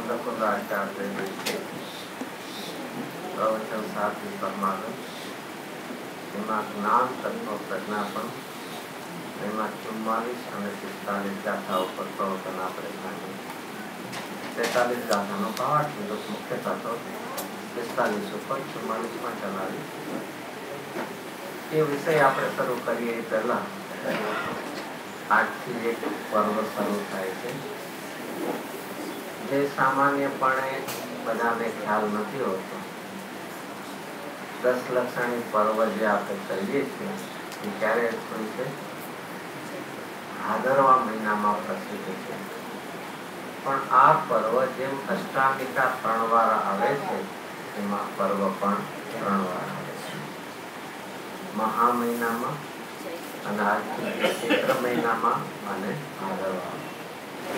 નકુંદાચાર્ય પ્રવચન સાથી પરમાનંદ, એમાં જ્ઞાન તત્વ પ્રજ્ઞાપન, એમાં 44 અને 45 ગાથાઓ પર પ્રવચન આપણે જાણીએ. 43 ગાથાનો પાઠ મુખ્ય તત્વ 45 ઉપર 44માં ચલાવી. એ વિષય આપણે શરૂ કરીએ એ પહેલા આજથી એક પર્વ શરૂ થાય છે જે સામાન્યપણે બધાને ખ્યાલ નથી હોતો. 10 લક્ષણી પર્વ જે આપણે કહીએ છીએ એ ક્યારે થયું છે? ભાદરવા મહિનામાં પ્રસિદ્ધ છે. પણ આ પર્વ જેમ અષ્ટામિકા 3 વાર આવે છે એમાં પર્વ પણ 3 વાર આવે છે. મહા મહિનામાં અને આજથી ચૈત્ર મહિનામાં અને ભાદરવા.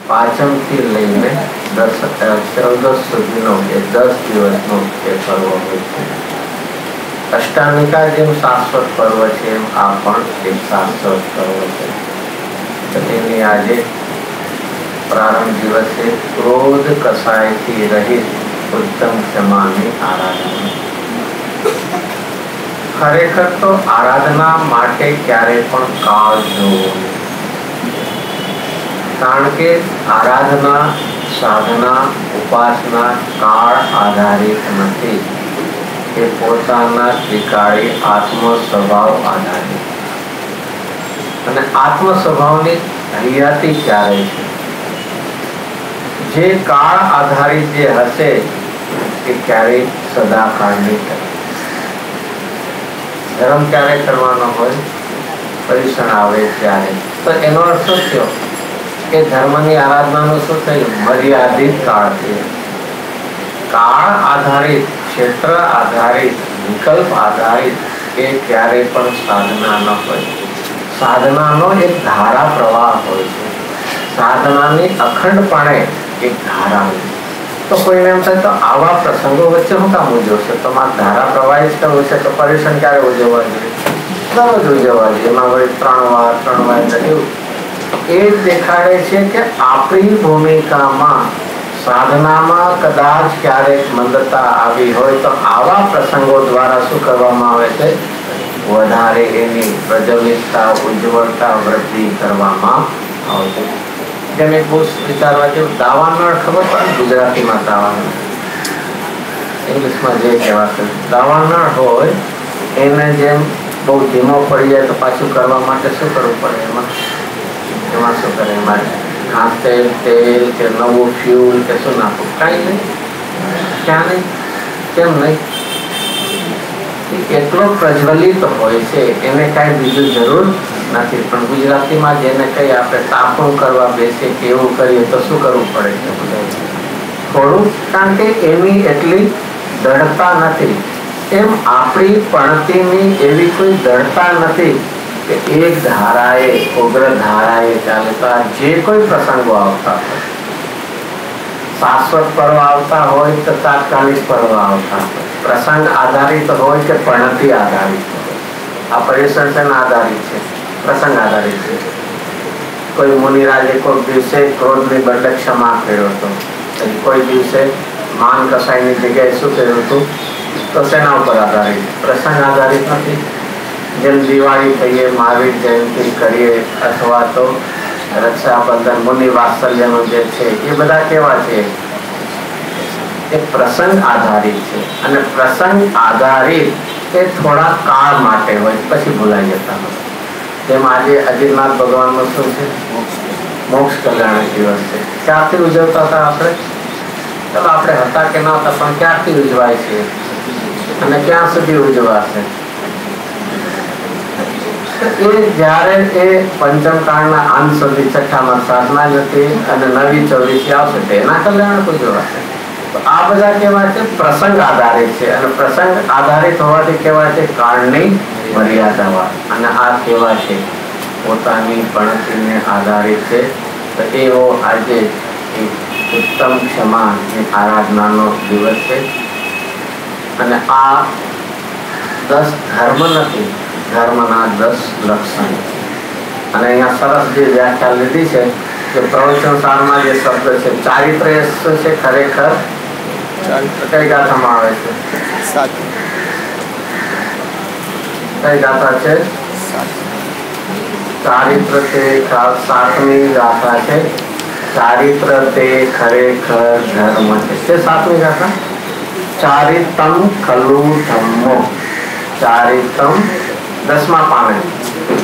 પાંચમ થી લઈને 14 સુધીનો એ 10 દિવસનો એ પર્વ હોય છે. અષ્ટામિકા જેમ શાશ્વત પર્વ છે એમ આ પણ એક શાશ્વત પર્વ છે. તેની આજે પ્રારંભ દિવસે ક્રોધ કસાયથી રહિત ઉત્તમ ક્ષમાની આરાધના. ખરેખર તો આરાધના માટે ક્યારે પણ કાળ જોવો, કારણ કે આરાધના, સાધના, ઉપાસના કાળ આધારિત નથી. એ પોતાના ત્રિકાળી આત્મ સ્વભાવ આધારિત. અને આત્મ સ્વભાવની હરિયાતી ક્યારે છે? જે કાળ આધારિત જે હશે એ ક્યારેય સદાકાળની કરે. ધર્મ ક્યારે કરવાનો હોય? પરીક્ષણ આવે ત્યારે. તો એનો અર્થ શું થયો કે ધર્મની આરાધનાનું શું થયું? મર્યાદિત કાળ છે. કાળ આધારિત, ક્ષેત્ર આધારિત, વિકલ્પ આધારિત એ ક્યારે પણ સાધના ન હોય. સાધનાનો એક ધારા પ્રવાહ હોય છે. સાધનાની અખંડપણે એક ધારા હોય. તો કોઈને એમ થાય તો આવા પ્રસંગો વચ્ચે હું કામ ઉજવશે? તો મારે ધારા પ્રવાહિત કરવું છે તો પર્યુષણ ક્યારે ઉજવવા જોઈએ? દરરોજ ઉજવવા જોઈએ. એમાં વળી 3 વાર એવું. એ જ દેખાડે છે કે આપણી ભૂમિકામાં સાધનામાં કદાચ ક્યારેક મંદતા આવી હોય તો આવા પ્રસંગો દ્વારા શું કરવામાં આવે છે? વધારે એની પ્રજ્વલિતતા, ઉજ્જવળતા, વૃદ્ધિ કરવામાં આવે છે. જેમ એક બહુ વિચારવા જેવું દાવાનળ ખબર પડે? ગુજરાતીમાં દાવાનળ, ઇંગ્લિશમાં જે કહેવાતું દાવાનળ હોય એને જેમ બહુ ધીમો પડી જાય તો પાછું કરવા માટે શું કરવું પડે? એમાં શું કરે? એમાં ઘાસ તેલ કે નવું ફ્યુલ કે શું નાખવું? કાંઈ નહીં. ક્યાં નહીં? કેમ નહીં? એટલો પ્રજ્વલિત હોય છે, એને કાંઈ બીજું જરૂર નથી. પણ ગુજરાતીમાં જેને કઈ આપણે તાપણું કરવા બેસે કે એવું કરીએ તો શું કરવું પડે છે? થોડું, કારણ કે એની એટલી દૃઢતા નથી. એમ આપણી પણતીની એવી કોઈ દૃઢતા નથી કે એક ધારાએ, ઉગ્ર ધારાએ ચાલે. તો જે કોઈ પ્રસંગો આવતા હોય, શાશ્વત પર્વ આવતા હોય તો તાત્કાલિક પર્વ આવતા હોય, પ્રસંગ આધારિત હોય કે પણતી આધારિત હોય. આ પર્યુષણ આધારિત છે, પ્રસંગ આધારિત છે. કોઈ મુનિરાજે કોઈ દિવસે ક્રોધની બદલે ક્ષમા કર્યો હતો, કોઈ દિવસે માન કસાઈની જગ્યાએ શું કર્યું હતું? તો તેના ઉપર આધારિત, પ્રસંગ આધારિત નથી. જેમ દિવાળી કહીએ, મહાવીર જયંતિ કરીએ, અથવા તો રક્ષાબંધન, મુનિ વાત્સલ્યનો જે છે, એ બધા કેવા છે? એ પ્રસંગ આધારિત છે. અને પ્રસંગ આધારિત એ થોડા કાળ માટે હોય, પછી ભૂલાઈ જતા હોય. જેમ આજે અજીરનાથ ભગવાનનો શું છે? મોક્ષ કલ્યાણ દિવસ છે. ક્યારથી ઉજવતા હતા આપણે? ચાલો આપણે હતા કે ન હતા, પણ ક્યારથી ઉજવાય છે અને ક્યાં સુધી ઉજવાશે? એ જ્યારે એ પંચમ કાળના અંત સુધી છઠ્ઠામાં સાધના જતી અને નવી 24 આવશે તેના કલ્યાણ ઉજવાશે. તો આ બધા કેવા છે? પ્રસંગ આધારિત છે. અને પ્રસંગ આધારિત હોવાથી કેવા છે? કાળની મર્યાદા. અને આ કેવા છે? પોતાની પણતીને આધારિત છે. તો એવો આજે ઉત્તમ ક્ષમાની આરાધનાનો દિવસ છે. અને આ 10 ધર્મ નથી, ધર્મના 10 લક્ષણ. અને અહીંયા સરસ જે વ્યાખ્યા લીધી છે जो प्रवचन सारमा जे शब्द છે ચારિત્ર એ શું છે ખરેખર કઈ ગાથામાં આવે છે કઈ ગાથા છે ચારિત્ર તે સાતમી ગાથા છે ચારિત્ર તે ખરેખર ધર્મ છે સાતમી ગાથા ચારિતમ ખલુ ધમ્મો ચારિતમ 10મા પાને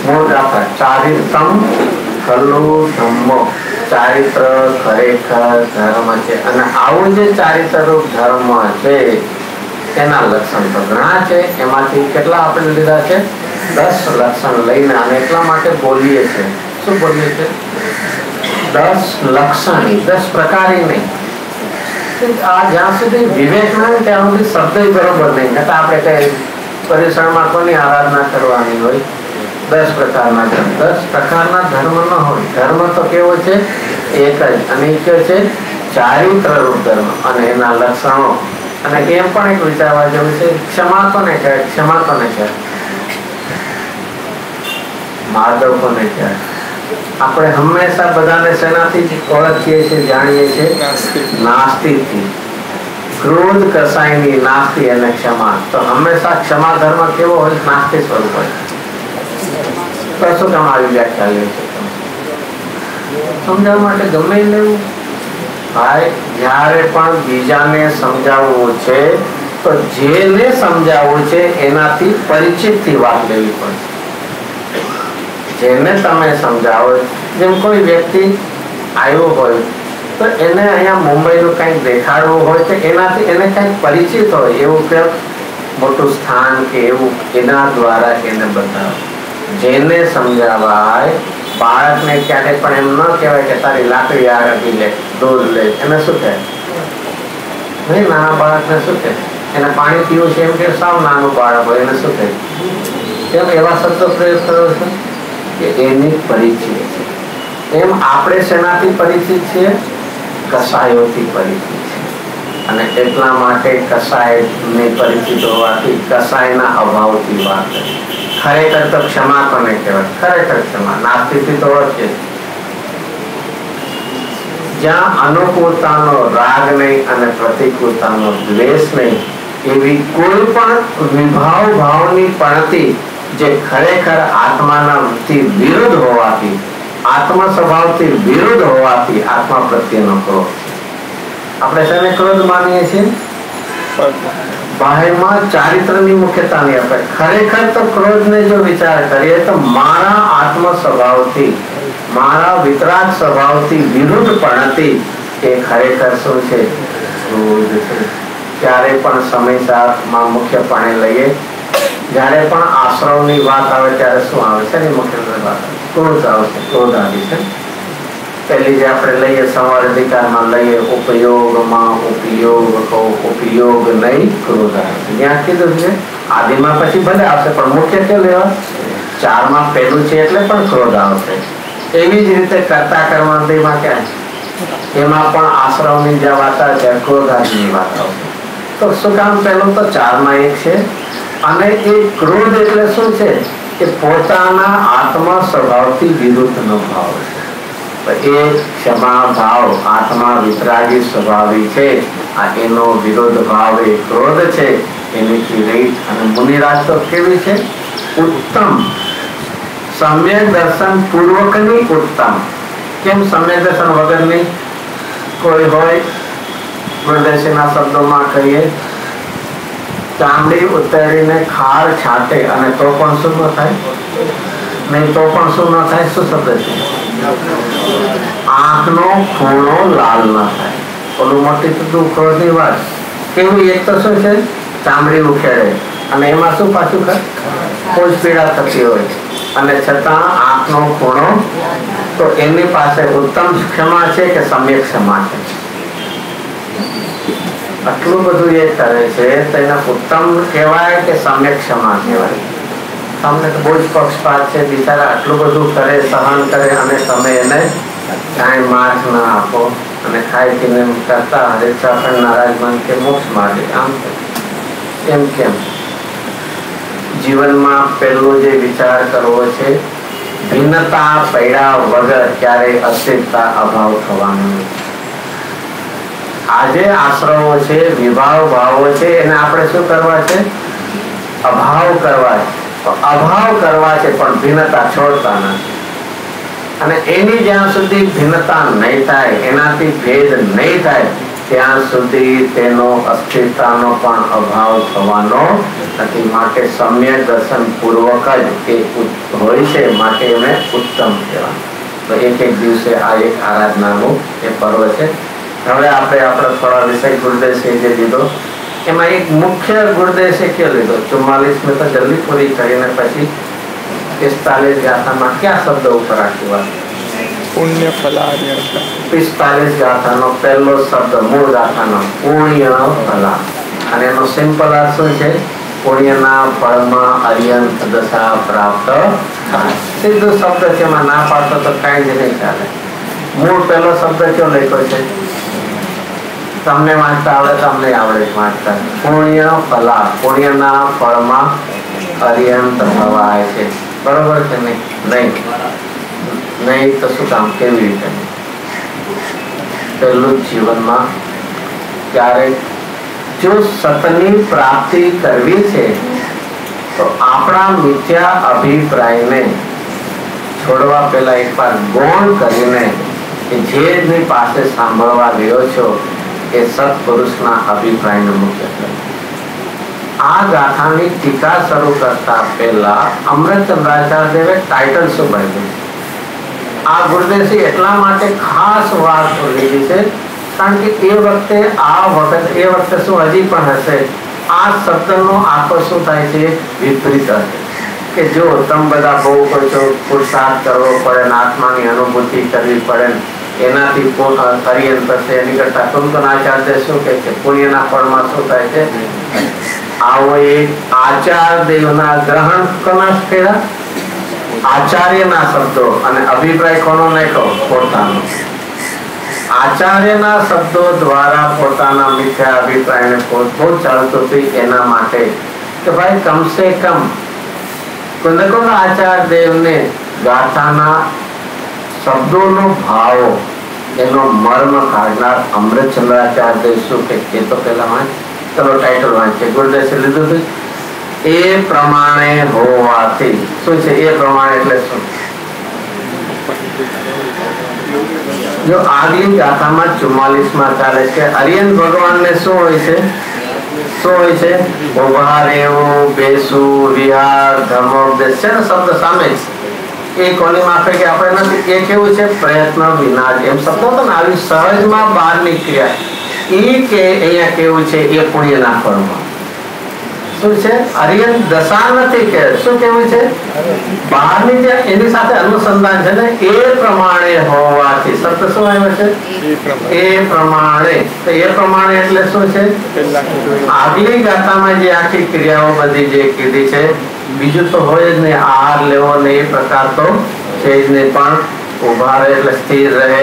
મૂળ ગાથા ચારિતમ ખલુ ધમ્મો ચારિત્ર ખરેખર ધર્મ છે અને આવું જે ચારિત્ર રૂપ ધર્મ છે એના લક્ષણ તો ઘણા છે એમાંથી કેટલા આપણે લીધા છે 10 લક્ષણ લઈને અને એટલા માટે બોલીએ છે શું બોલીએ છે 10 લક્ષણી 10 પ્રકારી નહીં આ જ્યાં સુધી વિવેક ના ત્યાં સુધી શબ્દ બરોબર નહીં નતા આપણે કઈ પરિસરમાં કોની આરાધના કરવાની હોય 10 પ્રકારના ધર્મ 10 પ્રકારના ધર્મ ન હોય ધર્મ તો કેવો છે એક જ અને એ છે ચારિત્ર રૂપ ધર્મ અને એના લક્ષણો અને એમ પણ એક વિચારવા જેવું છે ક્ષમા કોને કહેવાય ક્ષમા કોને કહેવાય માધવ કોને કહેવાય આપણે હંમેશા બધાને શેનાથી જ ઓળખીએ છીએ જાણીએ છીએ નાસ્તિકથી ક્રોધ કસાયની નાસ્તિ અને ક્ષમા તો હંમેશા ક્ષમા ધર્મ કેવો હોય નાસ્તિક સ્વરૂપ હોય તો શું કામ આવી વ્યાખ્યા લે છે સમજાવવા માટે ગમે લેવું ભાઈ જ્યારે પણ બીજાને સમજાવવું છે તો જેને સમજાવવું છે એનાથી પરિચિત થી વાત લેવી પડશે જેને તમે સમજાવો જેમ કોઈ વ્યક્તિ આવ્યો હોય તો એને અહીંયા મુંબઈનું કંઈક દેખાડવું હોય તો એનાથી એને કંઈક પરિચિત હોય એવું કે મોટું સ્થાન કે એવું એના દ્વારા એને બતાવો જેને સમજાવાય બાળકને ક્યારે પણ એમ ન કહેવાય કે તારી લાકડી આગળ લે દૂધ લે એને શું કહે નહીં નાના બાળકને શું કહે એને પાણી પીવું છે એમ કે સાવ નાનું બાળક હોય એને શું કહે કેમ એવા શબ્દો પ્રયોગ કરો છો કે એની પરિચિત છે એમ આપણે શેનાથી પરિચિત છીએ કસાયોથી પરિચિત છે અને એટલા માટે કસાયની પરિચિત હોવાથી કસાયના અભાવથી વાત કરી ખરેખર તો ક્ષમા કોને કહેવાય ખરેખર ક્ષમા નાસ્તિકથી તો ઓળખે જ્યાં અનુકૂળતાનો રાગ નહીં અને પ્રતિકૂળતાનો દ્વેષ નહીં એવી કોઈ પણ વિભાવ ભાવની પણતી જે ખરેખર આત્માનાથી વિરુદ્ધ હોવાથી આત્મ સ્વભાવથી વિરુદ્ધ હોવાથી આત્મા પ્રત્યેનો ક્રોધ આપણે શેને ક્રોધ માનીએ છીએ બાહ્યમાં ચારિત્રની મુખ્યતા નહીં આપણે ખરેખર તો ક્રોધને જો વિચાર કરીએ તો મારા આત્મ સ્વભાવથી મારા વિતરાગ સ્વભાવથી વિરુદ્ધ પણતી એ ખરેખર શું છે ક્રોધ છે ત્યારે પણ સમયમાં મુખ્યપણે લઈએ જ્યારે પણ આશ્રવની વાત આવે ત્યારે શું આવે છે એની મુખ્ય વાત ક્રોધ આવશે ક્રોધ આવી છે પહેલી જે આપણે લઈએ સંવાર અધિકારમાં લઈએ ઉપયોગમાં ઉપયોગ કહો ઉપયોગ નહીં ક્રોધ આવે જ્યાં કીધું છે આદિમાં પછી ભલે આવશે પણ મુખ્ય કે લેવા 4માં પહેલું છે એટલે પણ ક્રોધ આવશે એવી જ રીતે કર્તા કર્માંદીમાં ક્યાં એમાં પણ આશ્રવની જે વાત છે ક્રોધાદિની વાત આવશે તો શું કામ પહેલું તો 4માં એક છે અને એ ક્રોધ એટલે શું છે કે પોતાના આત્મ સ્વભાવથી વિરુદ્ધનો ભાવ છે એ ક્ષમા ભાવ આત્મા વિતરાગી સ્વભાવી છે આ એનો વિરોધ ભાવ એ ક્રોધ છે એની રહિત અને મુનિરાજ તો કેવી છે ઉત્તમ સમ્યક દર્શન પૂર્વકની ઉત્તમ કેમ સમ્યક દર્શન વગરની કોઈ હોય પ્રદેશના શબ્દોમાં કહીએ ચામડી ઉતારીને ખાર છાંટે અને તો પણ શું ન થાય નહીં તો પણ શું ન થાય શું શબ્દ છે આંખનો ખૂણો લાલ ન થાય ઓલું મોટી ક્રોધની વાત કેવી એક તો શું છે ચામડી ઉખેડે અને એમાં શું પાછું કોઈ પીડા થતી હોય અને છતાં આંખનો ખૂણો તો એની પાસે ઉત્તમ ક્ષમા છે કે સમ્યક ક્ષમા છે આટલું બધું એ કરે છે તેને ઉત્તમ કહેવાય કે સમ્યક ક્ષમા કહેવાય તમને તો બહુ જ પક્ષપાત છે બિચારા આટલું બધું કરે સહન કરે અને તમે એને કાંઈ માર્ક ના આપો અને ખાઈ પીને કરતા હરેક્ષાખંડ નારાજ મન કે મોક્ષ માગે આમ એમ કેમ જીવનમાં પહેલો જે વિચાર કરવો છે ભિન્નતા પડ્યા વગર ક્યારેય અસ્તિત્વતા અભાવ થવાનો નથી. આજે આશ્રમો છે, વિભાવ ભાવો છે, એને આપણે શું કરવા છે? અભાવ કરવા છે. અભાવ કરવા છે, પણ ભિન્નતા છોડતા નથી. અને એની જ્યાં સુધી ભિન્નતા નહીં થાય, એનાથી ભેદ નહીં થાય, ત્યાં સુધી તેનો અસ્તિત્વનો પણ અભાવ થવાનો નથી. માટે સમ્યક દર્શન પૂર્વક જ એ હોય છે, માટે એને ઉત્તમ કહેવાય. તો એક એક દિવસે આ એક આરાધનાનું એ પર્વ છે. હવે આપણે આપણો થોડા વિષય ગુરુદેવ જે લીધો, એમાં એક મુખ્ય ગુરુદેવ કયો લીધો? 44 મેં તો જલ્દી પૂરી કરીને પછી 45 ગાથામાં ક્યાં શબ્દ ઉપર આખી વાત? પુણ્ય ફલાર્યન. 45 ગાથાનો પહેલો શબ્દ મૂળ ગાથાનો પુણ્ય ફલા, અને એનો સિમ્પલ અર્થ શું છે? પુણ્યના ફળમાં અર્યંત દશા પ્રાપ્ત થાય. સીધો શબ્દ છે, એમાં ના પાડતો તો કાંઈ જ નહીં ચાલે. મૂળ પહેલો શબ્દ કયો લખ્યો છે? તમને વાંચતા આવડે, તમને આવડે વાંચતા. પુણ્ય ફલા, પુણ્યના ફળમાં અર્યંત ભવાય છે. બરોબર છે? નહીં નહીં તો શું કામ? કેવી રીતે? પેલું જીવનમાં ક્યારેક જો સતની પ્રાપ્તિ કરવી છે તો આપણા મિથ્યા અભિપ્રાયને છોડવા પહેલા એકવાર ગૌણ કરીને કે જેની પાસે સાંભળવા ગયો છો એ સત્પુરુષના અભિપ્રાયને મુખ્ય કરે. આ ગાથાની ટીકા શરૂ કરતા પહેલા અમૃતચંદ્રાચાર્યદેવે ટાઇટલ શું બાંધ્યું? આ ગુરુદેવજી એટલા માટે ખાસ વાત લીધી છે કારણ કે એ વખતે એ વખતે શું હજી પણ હશે, આ શબ્દનો આખો શું થાય છે? વિપરીત હશે કે જો તમે બધા બહુ છો, પુરુષાર્થ કરવો પડે, આત્માની અનુભૂતિ કરવી પડે, એનાથી હરિયન થશે. એની કરતા કુંકનાચાર્ય શું કહે છે? પુણ્યના ફળમાં શું થાય છે? આવો એક આચાર દેવના ગ્રહણ કોના કર્યા? આચાર્યના શબ્દો, અને અભિપ્રાય કોનો નહીં કહો? પોતાનો. આચાર્યના શબ્દો દ્વારા પોતાના મિથ્યા અભિપ્રાયને બહુ ચાલતું હતું. એના માટે કે ભાઈ કમસે કમ કુંદકોના આચાર્ય દેવને ગાથાના શબ્દોનો ભાવ, એનો મર્મ કાઢનાર અમૃતચંદ્રાચાર્ય દેવ શું કે એ તો પેલા વાંચ. ચલો ટાઇટલ વાંચે. ગુરુદેવ લીધું હતું એ પ્રમાણે હોવાથી. શું છે એ પ્રમાણે? એટલે શું? જો આગલી ગાથામાં 44માં ચાલે છે, અરિયન ભગવાનને શું હોય છે? શું હોય છે? ઉભા રહેવું, બેસવું, વિહાર, ધર્મોપદેશ છે ને શબ્દ સામે એ કોની માફે કે આપણે નથી. એ કેવું છે? પ્રયત્ન વિના એમ શબ્દ હતો ને, આવી સહજમાં બહાર નીકળ્યા. એ કે અહીંયા કેવું છે? એ પુણ્યના ફળમાં શું છે? અરિયન દશા નથી કે શું કેવું છે? બહારની જે એની સાથે અનુસંધાન છે ને, એ પ્રમાણે હોવાથી શબ્દ શું આવ્યો છે? એ પ્રમાણે. તો એ પ્રમાણે એટલે શું છે? આગલી ગાથામાં જે આખી ક્રિયાઓ બધી જે કીધી છે, બીજું તો હોય જ નહીં. આહાર લેવો ને એ પ્રકાર તો છે જ નહીં, પણ ઉભા રહે એટલે સ્થિર રહે,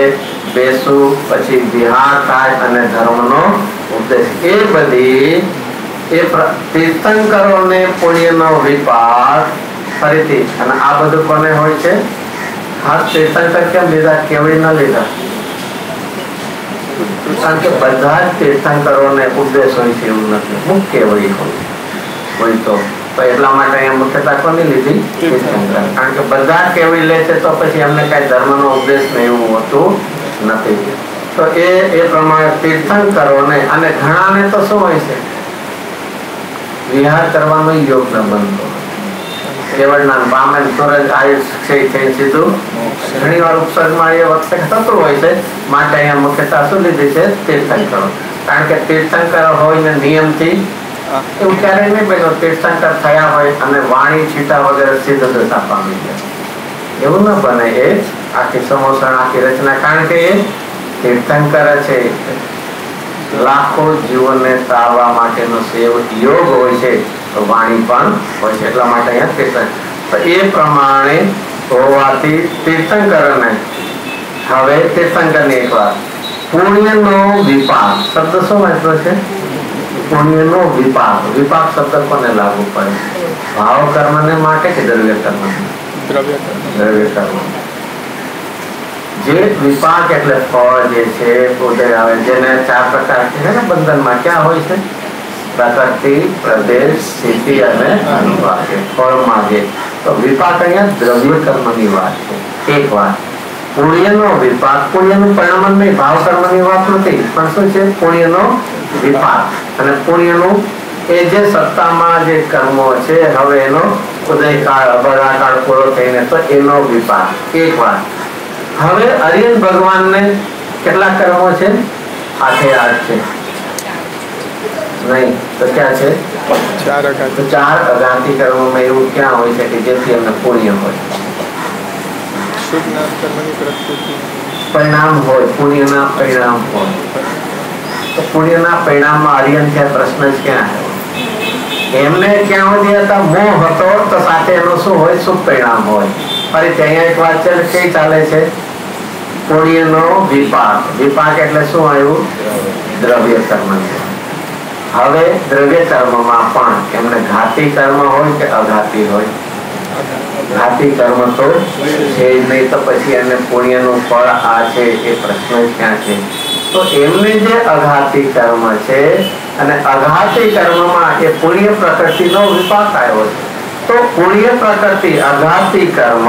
બેસવું, પછી વિહાર થાય અને ધર્મનો ઉપદેશ. એ બધી એ તીર્થંકરોને પુણ્યનો વિપાક ફરીથી. અને આ બધું કોને હોય છે? ખાસ તીર્થંકર કેમ લીધા? કેવડી ન લીધા? કારણ કે બધા જ તીર્થંકરોને ઉપદેશ હોય છે એવું નથી. મુખ્ય કેવડી હોય તો એટલા માટે અહીંયા મુખ્યતા કોની લીધી? તીર્થંકર. કારણ કે બધા કેવડી લે છે તો પછી એમને કઈ ધર્મનો ઉપદેશ ને એવું હોતું નથી. તો એ પ્રમાણે તીર્થંકરોને, અને ઘણાને તો શું હોય છે? વિહાર કરવાનો યોગ ન બનતો. કેવળના પામે તુરંત આયુષ્ય સીધું. ઘણી વાર ઉપસર્ગમાં એ વખતે થતું હોય છે. માટે અહીંયા મુખ્યતા શું લીધી છે? તીર્થંકરો. કારણ કે તીર્થંકર હોય ને નિયમથી એવું ક્યારેય નહીં બન્યું તીર્થંકર થયા હોય અને વાણી છીટા વગેરે સીધો દશા પામી ગયા. એવું ન બને. એ આખી સમોસણ, આખી રચના, કારણ કે એ તીર્થંકર છે. લાખો જીવનને તારવા માટેનો યોગ હોય છે, તો વાણી પણ હોય છે. એટલા માટે અહીંયા તીર્થંકર. તો એ પ્રમાણે હોવાથી તીર્થંકરને. હવે તીર્થંકરની એક વાત, પુણ્યનો વિપાક શબ્દ શું વાંચવો છે? પુણ્યનો વિપાક. વિપાક શબ્દ કોને લાગુ પડે? ભાવ કર્મને માટે કે દ્રવ્ય કર્મ? દ્રવ્ય કર્મ. દ્રવ્ય કર્મ. જે વિપાક એટલે ફળ જે છે ઉદય આવે, જેને 4 પ્રકાર છે ને બંધનમાં ક્યાં હોય છે? પ્રકૃતિ, પ્રદેશ, સ્થિતિ અને અનુભવ. ફળમાં જે તો વિપાક અહીંયા દ્રવ્ય કર્મની વાત છે. એક વાત પુણ્યનો વિપાક, પુણ્યનું પરિણામ નહીં, ભાવ કર્મની વાત નથી, પણ શું છે? પુણ્યનો વિપાક. અને પુણ્યનું એ જે સત્તામાં જે કર્મો છે, હવે એનો ઉદયકાળ અબળાકાળ પૂરો થઈને તો એનો વિપાક. એક વાત. હવે અરિયન ભગવાનને કેટલા કર્મો છે? 8 છે નહીં તો ક્યાં છે? 4 અઘાતી. 4 અઘાતી કર્મોમાં એવું ક્યાં હોય છે કે જેથી અમને પુણ્ય હોય, શુભ નામ કર્મની પ્રકૃતિ પરિણામ હોય, પુણ્યના પરિણામ હોય. તો પુણ્યના પરિણામમાં અરિયન છે, પ્રશ્ન જ ક્યાં આવ્યો? એમને ક્યાં સુધી હતા? મોહ હતો તો સાથે એનું શું હોય? શુભ પરિણામ હોય. ફરી ત્યાં એક વાત છે કઈ ચાલે છે? પુણ્યનો વિપાક. વિપાક એટલે શું આવ્યું? દ્રવ્ય કર્મ. હવે દ્રવ્ય કર્મમાં પણ એમને ઘાતી કર્મ હોય કે અઘાતી હોય? ઘાતી કર્મ તો છે નહીં, તો પછી એને પુણ્યનું ફળ આ છે એ પ્રશ્ન જ ક્યાં છે? તો એમને જે અઘાતી કર્મ છે અને અઘાતી કર્મમાં એ પુણ્ય પ્રકૃતિનો વિપાક આવ્યો છે. તો પુણ્ય પ્રકૃતિ અઘાતી કર્મ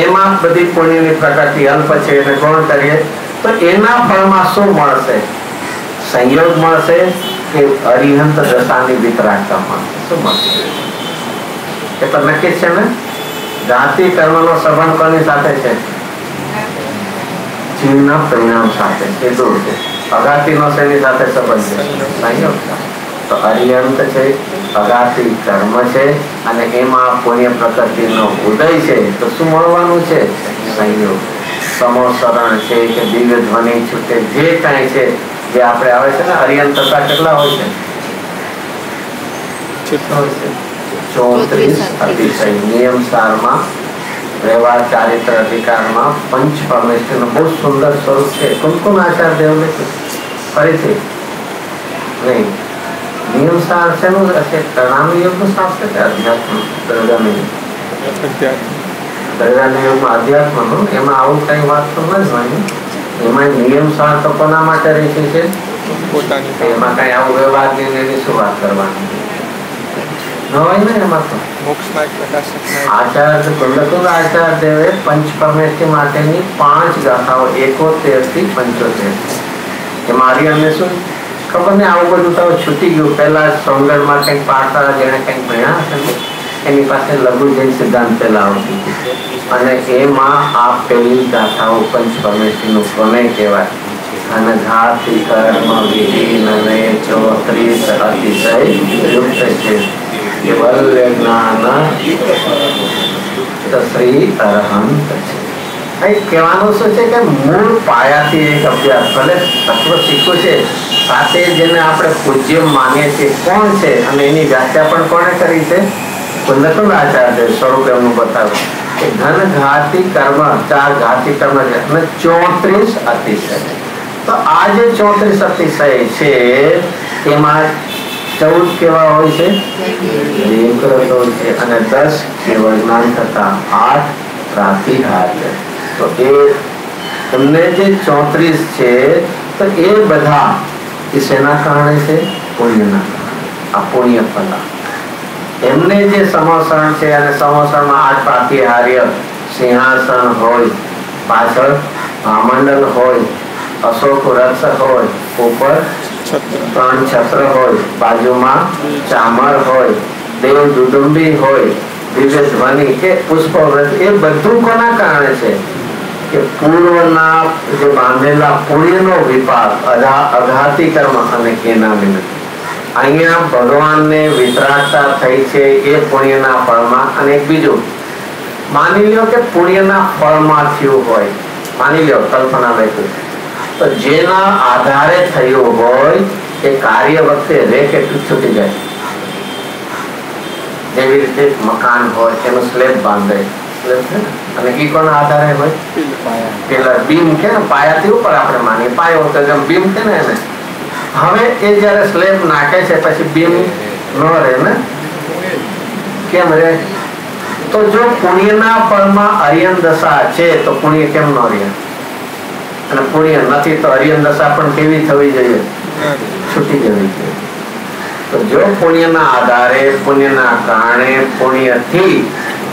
એમાં બધી પુણ્યની પ્રકૃતિ અલ્પ છે એને ગૌણ કરીએ તો એના ફળમાં શું મળશે? સંયોગ મળશે કે અરિહંત દશાની વિતરાગતા મળશે? શું મળશે? એ તો નક્કી છે ને. ઘાતી કર્મનો સંબંધ કોની સાથે છે? જીવના પરિણામ સાથે. એ દૂર છે. અઘાતીનો શેની સાથે સંબંધ છે? સંયોગ. તો અરિહંત છે, અઘાતી કર્મ છે અને એમાં પુણ્ય પ્રકૃતિનો ઉદય છે, તો શું મળવાનું છે? સંયોગ. સમોસરણ છે કે દિવ્ય ધ્વનિ છૂટે જે કાંઈ છે જે આપણે આવે છે ને અરિહંત થતા કેટલા હોય છે? 34 અતિશય. નિયમ સારમાં વ્યવહાર ચારિત્ર અધિકારમાં પંચ પરમેશ્વરનું બહુ સુંદર સ્વરૂપ છે. કુમકુમ આચાર્ય દેવ લખ્યું. ફરીથી નહીં, નિયમ સાર છે નું પ્રણામી યોગનું સાર છે કે અધ્યાત્મ? દરગામી યોગમાં અધ્યાત્મનું એમાં આવું કઈ વાત તો ન જ હોય. એમાં નિયમ સાર તો કોના માટે રહી છે? એમાં કઈ આવું વ્યવહાર એની શું વાત કરવાની ન હોય ને. એમાં તો આચાર્ય કુંડકુંડ આચાર્ય દેવે પંચ પરમેશ્વર માટેની 5 ગાથાઓ 71 થી 75 એમાં આર્યને શું ખબર ને આવું બધું તો છૂટી ગયું. પહેલા સોંગરમાં કંઈક પાઠા જેને કંઈક ભણ્યા હશે એની પાસે લઘુ જૈન સિદ્ધાંત પહેલા આવતી અને એમાં આ પહેલી ગાથાઓ પંચ પરમેશ્વરનું પ્રમેય કહેવાય. અને ઘાતી કર્મ વિહીન અને 34 અતિશય યુક્ત છે. કેવલ્ય જ્ઞાન શ્રી અરહંત છે. કહેવાનું શું છે કે મૂળ પાયાથી એક અભ્યાસ ભલે તત્વ શીખવું છે સાથે જેને આપણે પૂજ્ય માનીએ છીએ કોણ છે અને એની વ્યાખ્યા પણ કોણે કરી છે? કુંડકુંડ આચાર્ય સ્વરૂપ એમનું બતાવ્યું કે ઘન ઘાતી કર્મ 4 ઘાતી કર્મ છે અને 34 અતિશય. તો આ જે 34 અતિશય છે એમાં 14 કેવા હોય છે? દેવવ્રત હોય છે અને 10 કેવળ જ્ઞાન થતા 8 પ્રાતિહાર્ય. તો એ તમને જે 34 છે તો એ બધા એ શેના કારણે છે? પુણ્યના. આ પુણ્ય ફલ. એમને જે સમોસરણ છે અને સમોસણમાં 8 પ્રાતિહાર્ય, સિંહાસન હોય, પાછળ મહામંડલ હોય, અશોક વૃક્ષ હોય, ઉપર 3 છત્ર હોય, બાજુમાં ચામર હોય, દેવ દુદુંબી હોય, દિવ્ય ધ્વનિ કે પુષ્પવ્રત, એ બધું કોના કારણે છે? કે પૂર્વના જે બાંધેલા પુણ્યનો વિપાક અઘાતી કર્મ અને એના નિમિત્તે અહીંયા ભગવાનને વિતરાગતા થઈ છે એ પુણ્યના ફળમાં. અને એક બીજું માની લો કે પુણ્યના ફળમાં થયું હોય, માની લો કલ્પના લખ્યું તો જેના આધારે થયું હોય એ કાર્ય વખતે રે કેટલું છૂટી જાય. જેવી રીતે મકાન હોય એનું સ્લેબ બાંધે અને ઈ કોના આધારે હોય? પેલા બીમ કે ને પાયાથી ઉપર આપણે માનીએ પાયો તો બીમ કે ને એને. હવે એ જયારે સ્લેબ નાખે છે પછી બીમ ન રહે ને. કેમ રે? તો જો પુણ્યના ફળમાં અરિયન દશા છે તો પુણ્ય કેમ ન રહે? અને પુણ્ય નથી તો અરિયન દશા પણ કેવી થવી જોઈએ? છૂટી જવી જોઈએ. તો જો પુણ્યના આધારે, પુણ્યના કારણે, પુણ્યથી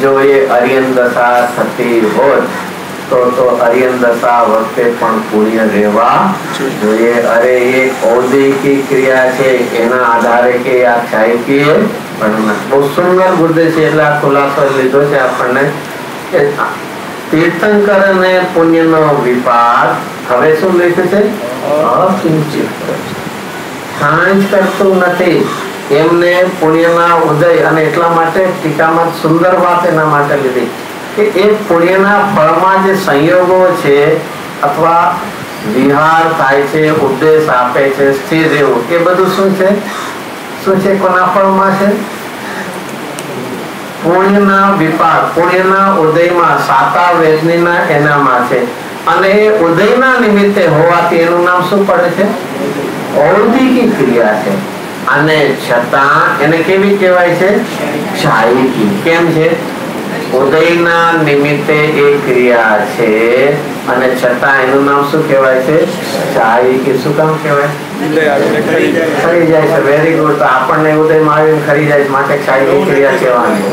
જો એ અરિયન દશા થતી હોત તો અરિયન દશા વખતે પણ પુણ્ય રહેવા જોઈએ. અરે એક ઔદ્યોગિક ક્રિયા છે, એના આધારે કે આ ક્ષાયકીય પણ બહુ સુંદર ગુરુદેવ છે. એટલે આ ખુલાસો લીધો છે આપણને કે તીર્થંકર અને પુણ્યનો વિપાક હવે શું લખ્યું છે? અકિંચિત. સાંજ કરતું નથી એમને પુણ્યના ઉદય. અને એટલા માટે ટીકામાં સુંદર વાત એના માટે લીધી કે એ પુણ્યના ફળમાં જે સંયોગો છે અથવા વિહાર થાય છે, ઉપદેશ આપે છે, સ્થિર રહેવું, એ બધું શું છે? શું છે? કોના ફળમાં છે? પુણ્યના વિપાક, પુણ્યના ઉદયમાં, સાતા વેદનીના એનામાં છે. અને એ ઉદયના નિમિત્તે હોવાથી એનું નામ શું પડે છે? ઔદ્યોગિક ક્રિયા છે. અને છતાં એને કેવી કહેવાય છે? ક્ષાયકી. કેમ છે? ઉદયના નિમિત્તે એ ક્રિયા છે અને છતાં એનું નામ શું કહેવાય છે? ક્ષાયકી. શું કામ કહેવાય? ખરી જાય છે. Very good. તો આપણને ઉદયમાં આવીને ખરી જાય માટે ક્ષાયકી ક્રિયા કહેવાની.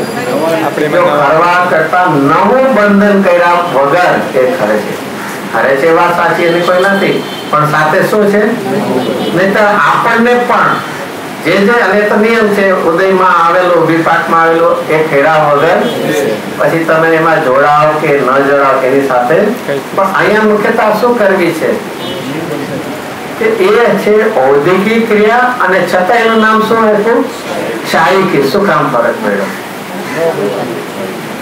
કરવા કરતા નવું બંધન કર્યા વગર એ ખરે છે. ખરે છે વાત સાચી, એની કોઈ નથી, પણ સાથે શું છે? નહીં તો આપણને પણ જે અને તો નિયમ છે, ઉદયમાં આવેલો, વિપાકમાં આવેલો એ ખેડા વગર પછી તમે એમાં જોડાવ કે ન જોડાવ એની સાથે. પણ અહીંયા મુખ્યતા શું કરવી છે કે એ છે ઔદ્યોગિક ક્રિયા અને છતાં એનું નામ શું હતું? ક્ષાયકી. શું કામ ફરક પડ્યો?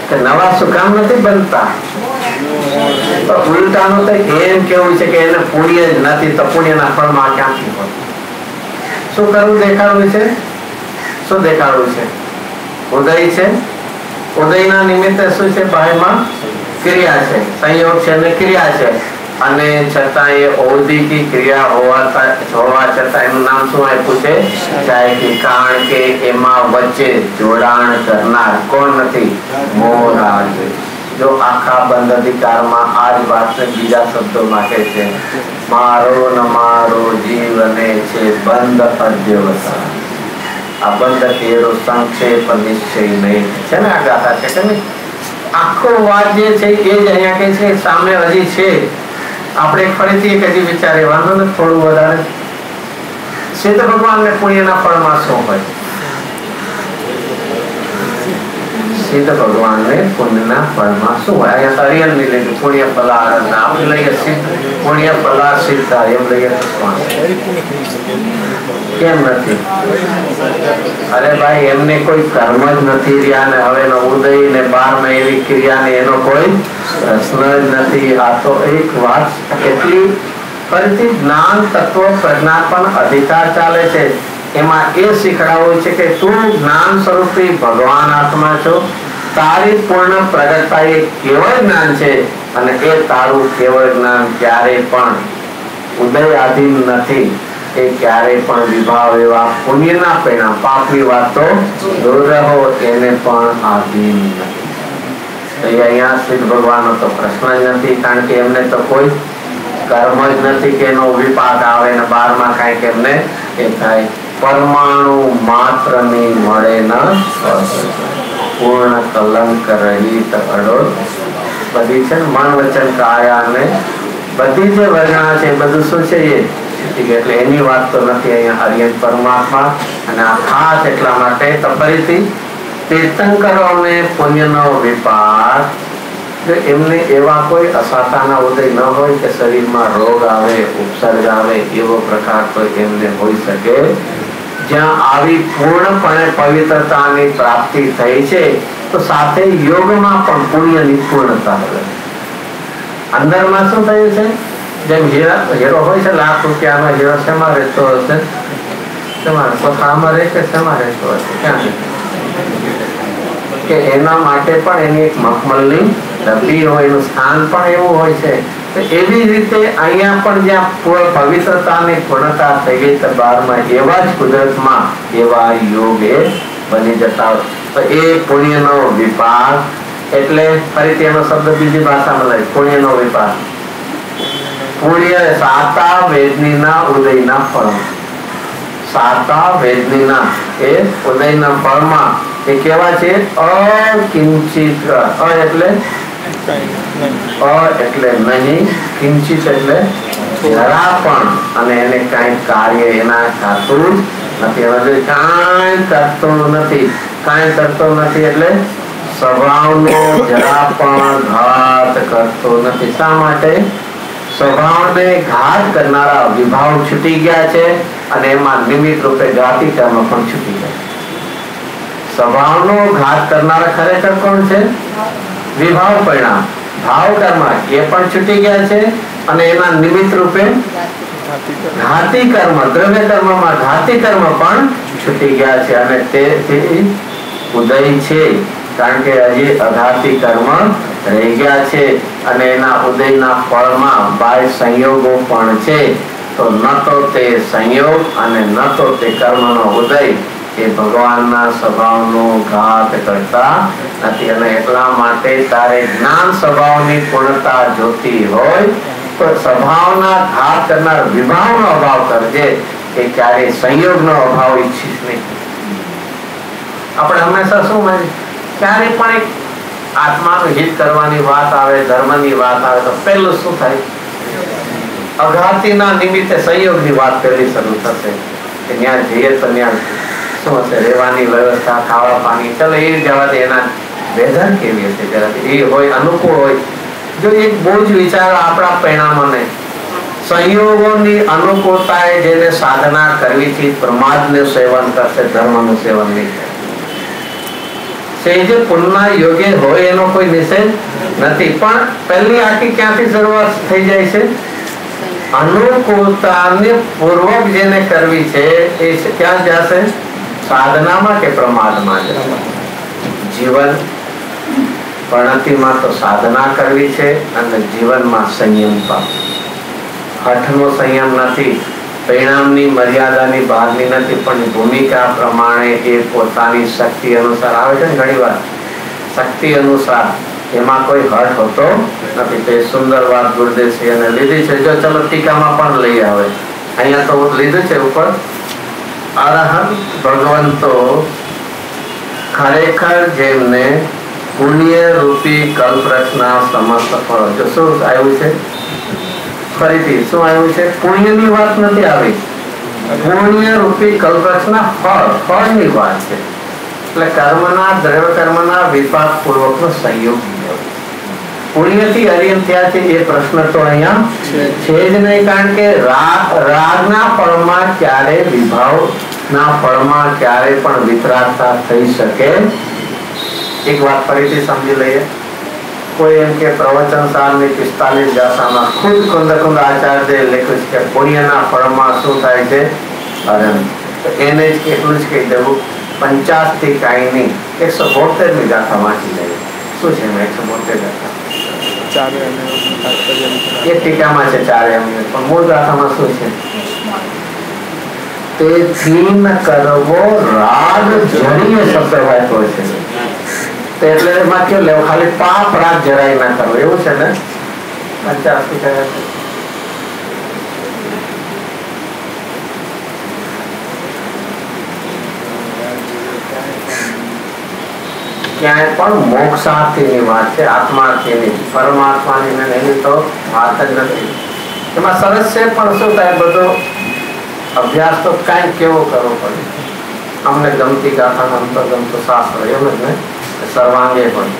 કે નવા શું કામ નથી બનતા? તો ઉલટાનું તો એમ કેવું છે કે એને પુણ્ય જ નથી તો પુણ્યના ફળમાં ક્યાંથી હોય? શું કરવું? દેખાડવું છે. શું દેખાડવું છે? ઉદય છે. ઉદયના નિમિત્તે શું છે? બાહ્યમાં ક્રિયા છે, સંયોગ છે અને ક્રિયા છે. અને છતાં એ ઔદ્યોગિક ક્રિયા હોવા છતાં એનું નામ શું આપ્યું છે? ક્ષાયકી. કારણ કે એમાં વચ્ચે જોડાણ કરનાર કોણ નથી? મોહરાજ. જો આખા બંધ અધિકારમાં આ જ વાતને બીજા શબ્દોમાં કહે છે, મારો ન મારો જીવને છે બંધ અધ્યવસાન. આ બંધ કેરો સંક્ષેપ નિશ્ચય નહીં છે ને? આ ગાથા છે કે નહીં? આખો વાત જે છે એ જ અહીંયા કહે છે. સામે હજી છે, આપણે ફરીથી એક હજી વિચારે વાંધો ને થોડું વધારે. સિદ્ધ ભગવાનને પુણ્યના ફળમાં શું હોય? સિદ્ધ ભગવાનને પુણ્યના ફળમાં શું હોય? અહીંયા અરિયન ની લઈએ પુણ્ય ફલા, નામ લઈએ સિદ્ધ, પુણ્ય ફલા સિદ્ધ એમ લઈએ. કેમ નથી? અરે ભાઈ, એમને કોઈ કર્મ જ નથી રહ્યા ને હવે ઉદય ને 12 એવી ક્રિયા ને એનો કોઈ પ્રશ્ન જ નથી. આ તો એક વાત એટલી ફરીથી જ્ઞાન તત્વ પ્રજ્ઞાપન અધિકાર ચાલે છે. એમાં એ શીખડાવું છે કે તું જ્ઞાન સ્વરૂપી ભગવાન આત્મા છો. તારી પૂર્ણ પ્રગટતા એ કેવળ જ્ઞાન છે અને એ તારું કેવળ જ્ઞાન ક્યારે પણ ઉદય આધીન નથી. એ ક્યારે પણ વિભાવ એવા પુણ્યના પરિણામ, પાપની વાત તો દૂર રહો, એને પણ આધીન નથી. તો અહીંયા સિદ્ધ ભગવાનનો તો પ્રશ્ન જ નથી, કારણ કે એમને તો કોઈ કર્મ જ નથી કે એનો વિપાક આવે ને 12માં કાંઈક એમને એ થાય. પરમાણુ માત્ર ની મળે ન પૂર્ણ કલંક રહિત અડોલ. બધી છે ને મન વચન કાયા ને બધી જે વર્ણના છે બધું શું છે? એ એટલે એની વાત તો નથી અહીંયા અરિયન પરમાત્મા. અને આ ખાસ એટલા માટે તો ફરીથી તીર્થંકરોને પુણ્યનો વિપાક, એમને એવા કોઈ અસાતાના ઉદય ન હોય કે શરીરમાં રોગ આવે, ઉપસર્ગ આવે, એવો પ્રકાર તો એમને હોઈ શકે. જ્યાં આવી પૂર્ણપણે પવિત્રતાની પ્રાપ્તિ થઈ છે તો સાથે યોગમાં પણ પુણ્યની પૂર્ણતા હોય. અંદરમાં શું થયું છે? જેમ હીરો હોય છે, લાખ રૂપિયાનો હીરો શેમાં રહેતો હશે? કોથળામાં રહે કે શેમાં રહેતો હશે? ક્યાં? કે એના માટે પણ એની એક મખમલની ડબ્બી હોય, એનું સ્થાન પણ એવું હોય છે. એવી રીતે અહીંયા પણ જ્યાં પવિત્રતાની પૂર્ણતા થઈ ગઈ તો 12માં એવા જ કુદરતમાં એવા યોગ એ બની જતા હોય. તો એ પુણ્યનો વિપાક. એટલે ફરીથી એનો શબ્દ બીજી ભાષામાં લઈ, પુણ્યનો વિપાક. પુણ્ય સાતા વેદનીના ઉદયના ફળ. સાતા વેદનીના એ ઉદયના ફળમાં એ કેવા છે? અકિંચિત. એટલે નહીં, કિંચિત એટલે જરા પણ, અને એને કઈ કાર્ય એના થતું નથી. કાંઈ કરતો નથી એટલે સ્વભાવનો જરા પણ ઘાત કરતો નથી. શા માટે? સ્વભાવને ઘાત કરનારા વિભાવ છૂટી ગયા છે, અને એમાં નિમિત્ત રૂપે જાતિ કર્મ પણ છૂટી ગયા. સ્વભાવનો ઘાત કરનારા ખરેખર કોણ છે? વિભાવ પરિણામ, ભાવ કર્મ એ પણ છૂટી ગયા છે, અને એના નિમિત્ત રૂપે ઘાતી કર્મ, દ્રવ્ય કર્મમાં ઘાતી કર્મ પણ છૂટી ગયા છે. અને તેથી ઉદય છે, કારણ કે હજી અઘાતી કર્મ રહી ગયા છે, અને એના ઉદયના ફળમાં બાહ્ય સંયોગો પણ છે. તો ન તો તે સંયોગ અને ન તો તે કર્મનો ઉદય એ ભગવાનના સ્વભાવનો ઘાત કરતા નથી. અને એટલા માટે તારે જ્ઞાન સ્વભાવની પૂર્ણતા જોતી હોય તો સ્વભાવના ઘાત કરનાર વિભાવનો અભાવ કરજે, કે ક્યારે સંયોગનો અભાવ ઈચ્છીશ નહીં. આપણે હંમેશા શું માની, ક્યારે પણ એક આત્માનું હિત કરવાની વાત આવે, ધર્મની વાત આવે તો પહેલું શું થાય? અઘાતીના નિમિત્તે સંયોગની વાત પહેલી શરૂ થશે, કે ત્યાં જઈએ તો ત્યાં શું હશે? રહેવાની વ્યવસ્થા, ખાવા પાણી, ચલો એ જવા દે. એના વેધર કેવી હશે જરાથી એ હોય, અનુકૂળ હોય. જો એક બહુ જ વિચારો આપણા પરિણામોને, સંયોગોની અનુકૂળતાએ જેને સાધના કરવીથી પ્રમાદનું સેવન કરશે, ધર્મનું સેવન નહીં કરે. જે પુણ્યના યોગ્ય હોય એનો કોઈ નિષેધ નથી, પણ પહેલી આખી ક્યાંથી શરૂઆત થઈ જાય છે? અનુકૂળતાને પૂર્વક જેને કરવી છે એ ક્યાં જશે? સાધનામાં કે પ્રમાદમાં જશે? જીવન પ્રણતિમાં તો સાધના કરવી છે, અને જીવનમાં સંયમ પણ. હઠનો સંયમ નથી, પરિણામની મર્યાદાની બહારની નથી, પણ ભૂમિકા પ્રમાણે એ પોતાની શક્તિ અનુસાર આવે છે ને. ઘણી વાર શક્તિ અનુસાર, એમાં કોઈ હઠ હોતો નથી. તે સુંદર વાત ગુરુદેવશ્રી અને લીધી છે. જો ચલો ટીકામાં પણ લઈ આવે, અહીંયા તો લીધું છે ઉપર, અરહંત ભગવંતો ખરેખર જેમને પુણ્ય રૂપી કલ્પરચના સમસ્ત ફળો. જો શું આવ્યું છે? ફરીથી શું આવ્યું છે? પુણ્યની વાત નથી આવી, પુણ્ય રૂપી કલ્પરચના ફળની વાત છે. એટલે કર્મના, દ્રવ્ય કર્મના વિપાક પૂર્વકનો સંયોગ. પુણ્યથી હરિયમ થયા છે એ પ્રશ્ન તો અહીંયા છે જ નહીં, કારણ કે રાગના ફળમાં ક્યારે, વિભાવના ફળમાં ક્યારે પણ વિતરાગતા થઈ શકે. એક વાત ફરીથી સમજી લઈએ. કોઈ એમ કે પ્રવચન સારની 45 ગાથામાં ખુદ કુંદ આચાર્ય લખ્યું છે કે પુણ્યના ફળમાં શું થાય છે? હરણ. તો એને જ એટલું જ કહી દેવું, 50 થી કાંઈ નહીં, 172મી ગાથા વાંચી લઈએ. શું છે 172 ગાથા? એ ટીકામાં છે 4 એમ, પણ મૂળ ગાથામાં શું છે? તેથી ન કરવો રાગ જડીય શબ્દ વાંચ્યો છે. એટલે એમાં કેવું લેવું? ખાલી પાપ રાગ જરાય ના કરવો, એવું છે ને? 50 થી ક્યાંય પણ મોક્ષાર્થીની વાત છે, આત્માર્થીની, પરમાત્માની એની તો વાત જ નથી. એમાં સરસ છે, પણ શું થાય, બધો અભ્યાસ તો કઈ કેવો કરવો પડે. અમને ગમતી ગાથા, અમને ગમતું શાસ્ત્ર, એમ જ ને સર્વાંગે પણ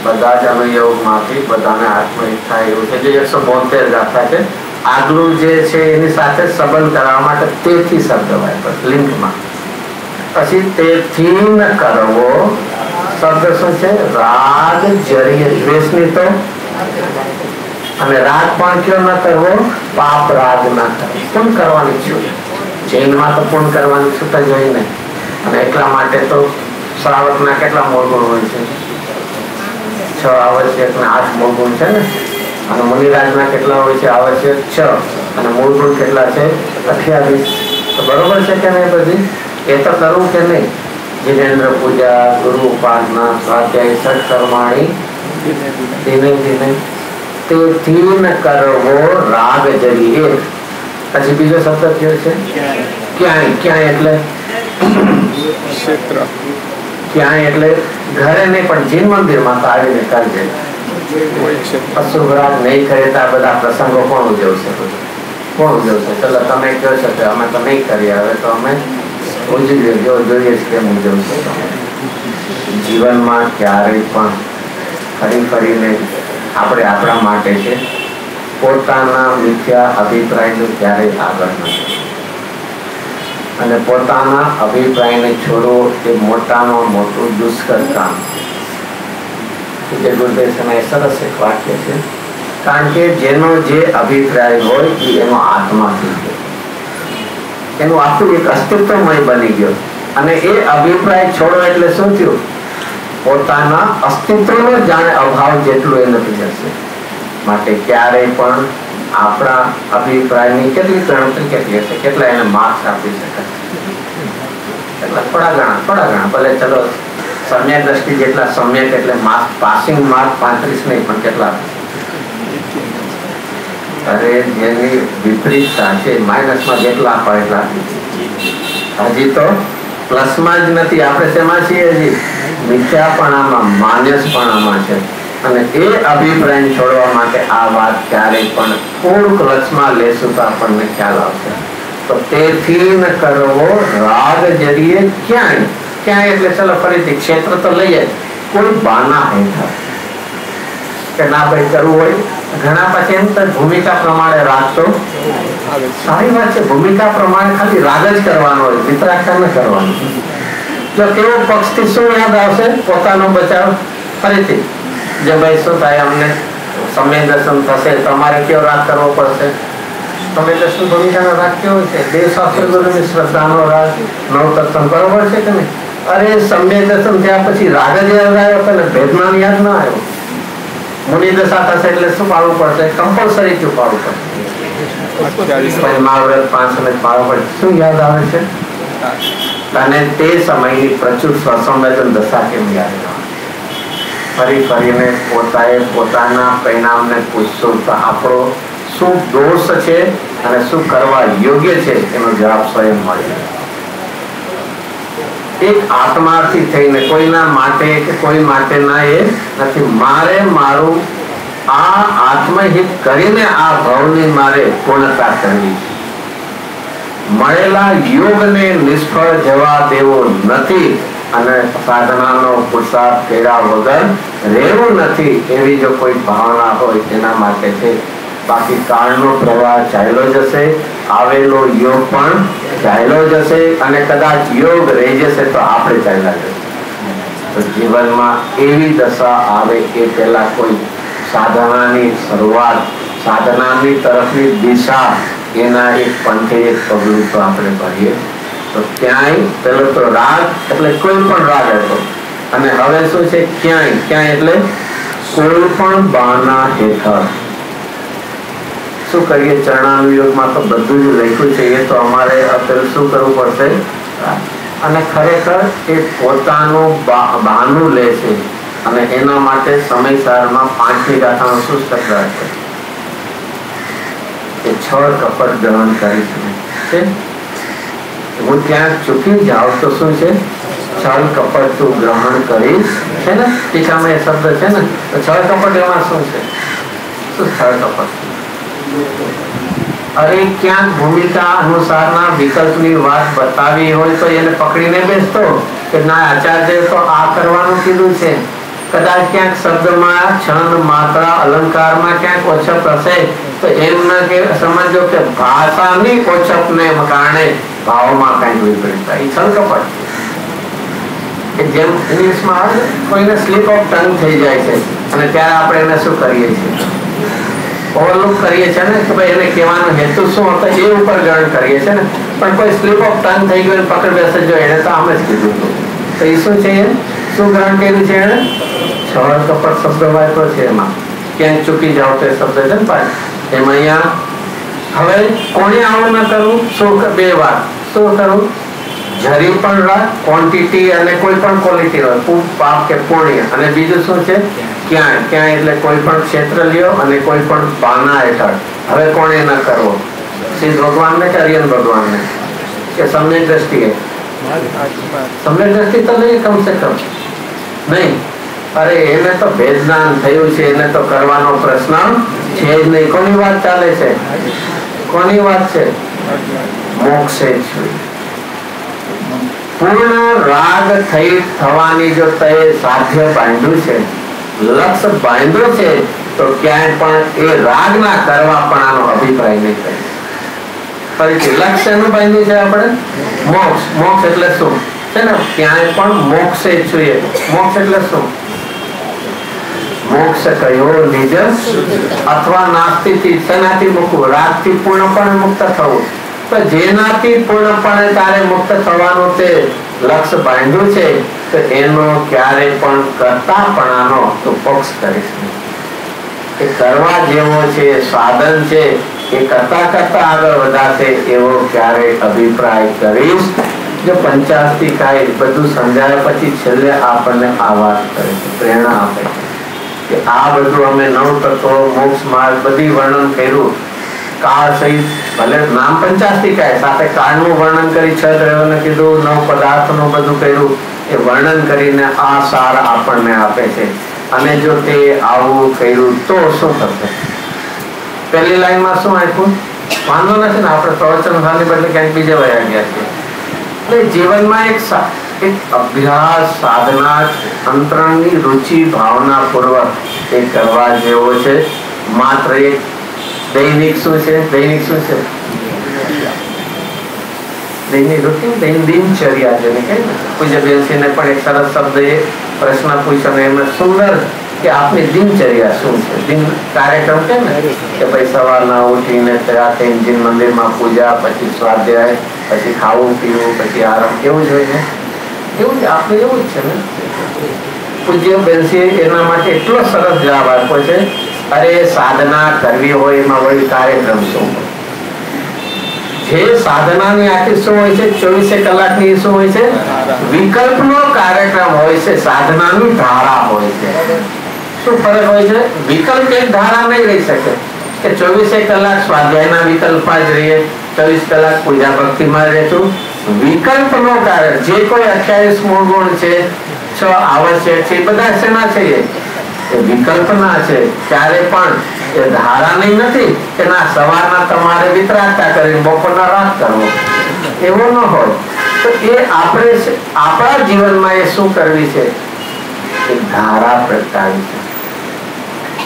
બધા જ અનુયોગમાંથી બધાને આત્મહિત થાય એવું છે. જે 172 ગાથા છે, આગલું જે છે એની સાથે સંબંધ કરવા માટે તેથી શબ્દ વાપરે લિંકમાં. પછી તેથી ન કરવો શબ્દ શું છે? રાગ જરીય દ્વેષની તો, અને રાગ પણ કયો ન કરવો? પાપ રાગ ના કરવો. પૂર્ણ કરવાની છૂટ, જૈનમાં તો પૂર્ણ કરવાની છૂટ જ હોય નહીં. અને એટલા માટે તો શ્રાવકના કેટલા મૂળ ગુણ હોય છે? 6 આવશ્યક ને 8 મૂળ ગુણ છે ને. અને મુનિરાજના કેટલા હોય છે? આવશ્યક 6 અને મૂળ ગુણ કેટલા છે? 28. તો બરોબર છે કે નહીં? બધી એ તો કરવું કે નહીં? जिनेन्द्र पूजा, गुरु उपासना, स्वाध्याय, सत्कर्माणी दिने दिने તેથી ન કરવો રાગ જરીએ. પછી બીજો શબ્દ કયો છે? ક્યાંય. ક્યાંય એટલે ક્ષેત્ર. ક્યાંય એટલે ઘરે નહીં પણ જીન મંદિરમાં તો આવીને કરજે. અશુભ રાગ નહીં કરે તો આ બધા પ્રસંગો કોણ ઉજવશે? કોણ ઉજવશે? ચલો તમે કહો છો કે અમે તો નહીં કરીએ, હવે તો અમે ઉજવીએ, જો જોઈએ કેમ ઉજવશે. જીવનમાં ક્યારેય પણ ફરી ફરીને આપણે આપણા માટે છે પોતાના મિથ્યા અભિપ્રાયનું ક્યારેય આગળ નથી, અને પોતાના અભિપ્રાયને છોડવો એ મોટામાં મોટું દુષ્કર કામ. ગુરુદેવ સમયે સરસ એક વાક્ય છે, કારણ કે જેનો જે અભિપ્રાય હોય એ એનો આત્મા થઈ ગયો, એનું આખું એક અસ્તિત્વમય બની ગયો, અને એ અભિપ્રાય છોડો એટલે શું થયું? પોતાના અસ્તિત્વનો જાણે અભાવ જેટલું એ નથી જશે. માટે ક્યારેય પણ આપણા અભિપ્રાયની કેટલી ગણતરી કેટલી હશે, કેટલા એને માર્ક્સ આપી શકાય? એટલા થોડા ઘણા ભલે ચલો સમ્યક દ્રષ્ટિ જેટલા સમ્યક એટલે માર્ક, પાસિંગ માર્ક 35 નહીં પણ કેટલા? અરે જેની વિપરીતતા છે માઇનસમાં જેટલા હોય એટલા. હજી તો પ્લસમાં જ નથી, આપણે તેમાં છીએ હજી મિથ્યાપણામાં, માન્યસપણામાં છે. અને એ અભિપ્રાય છોડવા માટે આ વાત ક્યારેય પણ થોડુંક રસમાં લેશું તો આપણને ખ્યાલ આવશે. તો તેથી ન કરવો રાગ જરીએ ક્યાંય. ક્યાંય એટલે ચલો ફરીથી ક્ષેત્ર તો લઈએ, કોઈ બાના હેઠળ કે ના ભાઈ કરવું હોય. ઘણા પછી એમ તો ભૂમિકા પ્રમાણે રાગ તો સારી વાત છે, ભૂમિકા પ્રમાણે ખાલી રાગ જ કરવાનો હોય, વિતરાક્ષર ન કરવાનું. જો કેવો પક્ષથી શું યાદ આવશે? પોતાનો બચાવ. ફરીથી જે ભાઈ શું થાય, અમને સમય દર્શન થશે, તમારે કેવો રાગ કરવો પડશે? સમય દર્શન ભૂમિકાનો રાગ કેવો છે? દેવશાસ્ત્ર ગુરુની શ્રદ્ધાનો રાગ, નવતત્વ બરોબર છે કે નહીં? અરે સમય દર્શન થયા પછી રાગ જ યાદ આવ્યો હતો ને ભેદમાન યાદ ના આવ્યો. મુનિ દશા થશે એટલે શું પાડવું પડશે? કમ્પલસરી શું પાડવું પડશે? મહાવ્રત 5 મિનિટ પાડવું પડશે. શું યાદ આવે છે? અને તે સમયની પ્રચુર સ્વસંવેદન દશા કેમ યાદ આવે? ફરી ફરીને પોતાના પરિણામને પૂછશું તો આપણો શું દોષ છે અને શું કરવા યોગ્ય છે એનો જવાબ સ્વયં મળે. એક આત્માર્થી થઈને કોઈના માટે કે કોઈ માટે ના એ નથી. મારે મારું આ આત્મહિત કરીને આ ભાવની મારે પૂર્ણતા કરવી. મળેલા યોગને નિષ્ફળ જવા દેવો નથી, અને સાધનાનો પુરુષાર્થ કર્યા વગર રહેવું નથી, એવી જો કોઈ ભાવના હોય એના માટે છે. બાકી કાળનો પ્રવાહ ચાલ્યો જશે, આવેલો યોગ પણ ચાલ્યો જશે, અને કદાચ યોગ રહી જશે તો આપણે ચાલ્યા જશે. તો જીવનમાં એવી દશા આવે એ પહેલા કોઈ સાધનાની શરૂઆત, સાધનાની તરફની દિશા, એના એક પંથે એક પગલું તો આપણે ભરીએ. તો ક્યાંય પેલો તો રાગ એટલે કોઈ પણ રાગ હતો, અને હવે શું છે? ક્યાંય. ક્યાંય એટલે કોઈ પણ બહાના હેઠળ. શું કરીએ? ચરણાનુયોગમાં તો બધું જ લખ્યું છે, એ તો અમારે અત્યારે શું કરવું પડશે? અને ખરેખર એ પોતાનું બહાનું લે છે, અને એના માટે સમયસારમાં 5ની ગાથાનો શું શબ્દ છે? એ છળ કપટ ગ્રહણ કરી છે. હું ત્યાં ચૂકી જાઉં તો શું છે? છળ કપટ તું ગ્રહણ કરીશ છે ને, ટીકામાં એ શબ્દ છે ને. તો છળ કપટ એમાં શું છે? શું છળ કપટ? અરે ક્યાંક ભૂમિકા અનુસારના વિકલ્પની વાત બતાવી હોય તો એને પકડીને બેસતો કે ના, આચાર્ય તો આ કરવાનું કીધું છે. કદાચ ક્યાંક શબ્દમાં, છંદ, માત્રા, અલંકારમાં ક્યાંક ઓછપ હશે તો એમ ના કે સમજો કે ભાષાની ઓછપને કારણે ભાવમાં કઈક વિપરીતતા. એ છળ કપટ. જેમ ઇંગ્લિશમાં આવે કોઈને સ્લીપ ઓફ ટંગ થઈ જાય છે, અને ત્યારે આપણે એને શું કરીએ છીએ? ઓવરલુક કરીએ છીએ ને, કે ભાઈ એને કહેવાનો હેતુ શું હતો એ ઉપર ગ્રહણ કરીએ છીએ ને. પણ કોઈ સ્લીપ ઓફ ટંગ થઈ ગયું, પકડ બેસે જો, એને તો આમ જ કીધું હતું. તો એ શું છે? શું ગ્રહણ કર્યું છે એને? છળ કપટ શબ્દ વાપરો છે એમાં. ક્યાંક ચૂકી જાઓ તો એ શબ્દ છે ને પાછળ. એમાં અહીંયા હવે કોને આવું ન કરવું? શું? બે વાત. શું કરવું? જરી પણ રાગ ક્વોન્ટિટી અને કોઈ પણ ક્વોલિટી હોય, પાપ કે પુણ્ય. અને બીજું શું છે? ક્યાંય. ક્યાંય એટલે કોઈ પણ ક્ષેત્ર લ્યો અને કોઈ પણ બાના હેઠળ. હવે કોણે ન કરવો? શ્રી ભગવાનને કે અરિયન ભગવાનને કે સમ્યક દ્રષ્ટિએ? સમ્યક દ્રષ્ટિ તો નહીં, કમ સે કમ નહીં. અરે એને તો ભેદનાન થયું છે, એને તો કરવાનો પ્રશ્ન છે જ નહીં. કોની વાત ચાલે છે? કોની વાત છે? મોક્ષે છે. પૂર્ણ રાગ થવાની જો તે સાધ્ય બાંધ્યું છે, લક્ષ્ય બાંધ્યું છે, તો ક્યાંય પણ એ રાગ ના કરવા પણ આનો અભિપ્રાય નહીં થાય. ફરીથી લક્ષ્ય નું બાંધ્યું છે આપણે મોક્ષ. મોક્ષ એટલે શું છે ને? ક્યાંય પણ મોક્ષે જોઈએ. મોક્ષ એટલે શું? મોક્ષ કયો નિજ અથવા નાસ્તિથી, શેનાથી મૂકવું? રાગથી પૂર્ણપણે મુક્ત થવું. તો જેનાથી પૂર્ણપણે તારે મુક્ત થવાનું તે લક્ષ્ય બાંધ્યું છે, તો એનો ક્યારે પણ કરતાપણાનો તો પક્ષ કરીશ નહીં. એ કરવા જેવો છે, સાધન છે, એ કરતા કરતા આગળ વધાશે એવો ક્યારે અભિપ્રાય કરીશ. જો 50 કાંઈ બધું સમજાયા પછી છેલ્લે આપણને આ વાત કરે છે, પ્રેરણા આપે છે કે આ બધું અમે 9 તત્વો, મોક્ષ માર્ગ બધી વર્ણન કર્યું. કાળ સહિત ભલે નામ 50 કાંઈ, સાથે કાળનું વર્ણન કરી, 6 દ્રવ્યોને કીધું, 9 પદાર્થનું બધું કર્યું. એ વર્ણન કરીને આ સાર આપણને આપે છે. અને જો તે આવું કર્યું તો શું થશે? પહેલી લાઈનમાં શું આપ્યું? વાંધો નથી ને, આપણે પ્રવચન ખાલી બદલે ક્યાંક બીજે વયા ગયા છીએ. એટલે જીવનમાં એક અભ્યાસ, સાધના, અંતરણની રુચિ ભાવના પૂર્વક એ કરવા જેવો છે. માત્ર એક દૈનિક શું છે? દૈનિક શું છે? દૈનિક રૂટીન, દિનચર્યા જેને કહે ને. પૂજ્ય બેનસિંહને પણ એક સરસ શબ્દ એ પ્રશ્ન પૂછ્યો ને એમને સુંદર કે આપની દિનચર્યા શું છે? દિન કાર્યક્રમ કે ને કે ભાઈ સવારના ઉઠીને જીન મંદિરમાં પૂજા, પછી સ્વાધ્યાય, પછી ખાવું પીવું, પછી આરામ. કેવું જોઈએ? એવું જ આપણે એવું જ છે ને. પૂજ્ય બેનસિંહ એના માટે એટલો સરસ જવાબ આપ્યો છે. અરે સાધના કરવી હોય એમાં વળી કાર્યક્રમ શું હોય? જે સાધનાની આખી શું હોય છે? 24 કલાકની શું હોય છે? વિકલ્પનો કાર્યક્રમ હોય છે. સાધનાની ધારા હોય છે. શું ફરક હોય છે? વિકલ્પ એક ધારા નહીં રહી શકે કે 24 કલાક સ્વાધ્યાયના વિકલ્પમાં જ રહીએ, 24 કલાક પૂજા ભક્તિમાં રહેતું. વિકલ્પનો કાર્ય જે કોઈ 28 મૂળ ગુણ છે, 6 આવશ્યક છે, બધા શેના છે? એ વિકલ્પના છે. ક્યારે પણ એ ધારાની નથી કે ના સવારના તમારે વિતરાગતા કરીને બપોરના રાત કરવો, એવો ન હોય. તો એ આપણે આપણા જીવનમાં એ શું કરવી છે? એક ધારા પ્રગટાવી છે.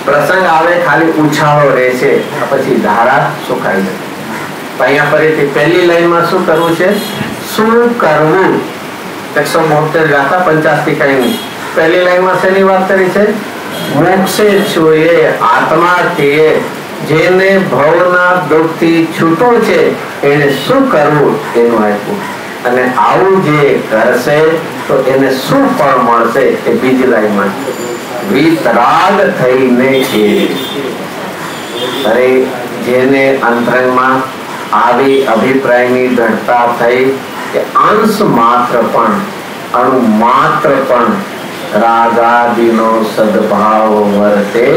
પ્રસંગ આવે ખાલી ઉછાળો રહેશે, પછી ધારા સુકાઈ જશે. અહીંયા ફરીથી પહેલી લાઈનમાં શું કરવું છે? શું કરવું? 172 ગાથા 50 કાંઈ. પહેલી લાઈનમાં શેની વાત કરી છે? મોક્ષે જોઈએ, આત્માથી, જેને ભવના દુઃખથી છૂટો છે એને શું કરવું એનું આપ્યું. અને આવું જે કરશે તો એને શું ફળ મળશે એ બીજી લાઈનમાં વિતરાગ થઈને. અરે જેને અંતરંગમાં આવી અભિપ્રાયની દ્રઢતા થઈ કે અંશ માત્ર પણ, અણુ માત્ર પણ રાગાદિનો સદભાવ વર્તે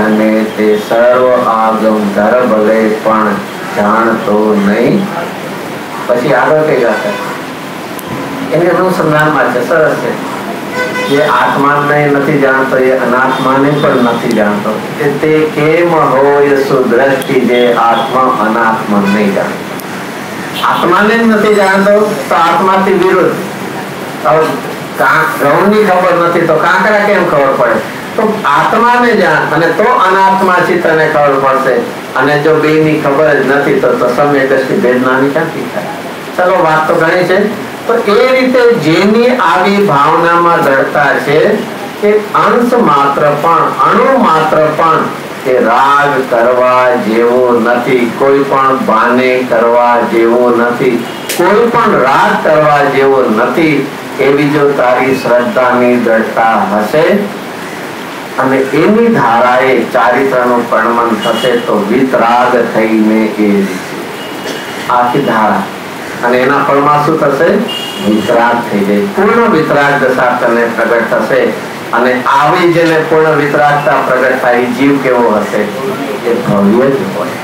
અને તે સર્વ આગમ ધર ભલે પણ જાણતો નહીં. પછી આગળ કઈ વાત એને અનુસંધાનમાં છે. સરસ છે. જે આત્માને નથી જાણતો એ અનાત્માને પણ નથી જાણતો. તે કેમ હોય સુદ્રષ્ટિ જે આત્મા અનાત્મા નહીં જાણતો. આત્માને જ નથી જાણતો તો આત્માથી વિરુદ્ધ. ઘઉંની ખબર નથી તો કાંકરા કેમ ખબર પડે? તો આત્માને જાણ અને તો અનાત્મા છે તને ખબર પડશે. અને જો બે ની ખબર જ નથી તો સમય દ્રષ્ટિ ભેદનાની ક્યાંથી થાય? ચલો વાત તો ઘણી છે. તો એ રીતે જેની આવી ભાવનામાં દ્રઢતા છે કે અંશ માત્ર પણ, અણુ માત્ર પણ કે રાગ કરવા જેવો નથી, કોઈ પણ બાને કરવા જેવો નથી, કોઈ પણ રાગ કરવા જેવો નથી, એવી જો તારી શ્રદ્ધાની દ્રઢતા હશે અને એની ધારાએ ચારિત્રનું પ્રણમન થશે તો વિતરાગ થઈને એ આખી ધારા અને એના ફળમાં શું થશે? વિતરાગ થઈ જાય. પૂર્ણ વિતરાગ દશા તને પ્રગટ થશે. અને આવી જેને પૂર્ણ વિતરાગતા પ્રગટ થાય જીવ કેવો હશે? એ ભવ્ય જ હોય.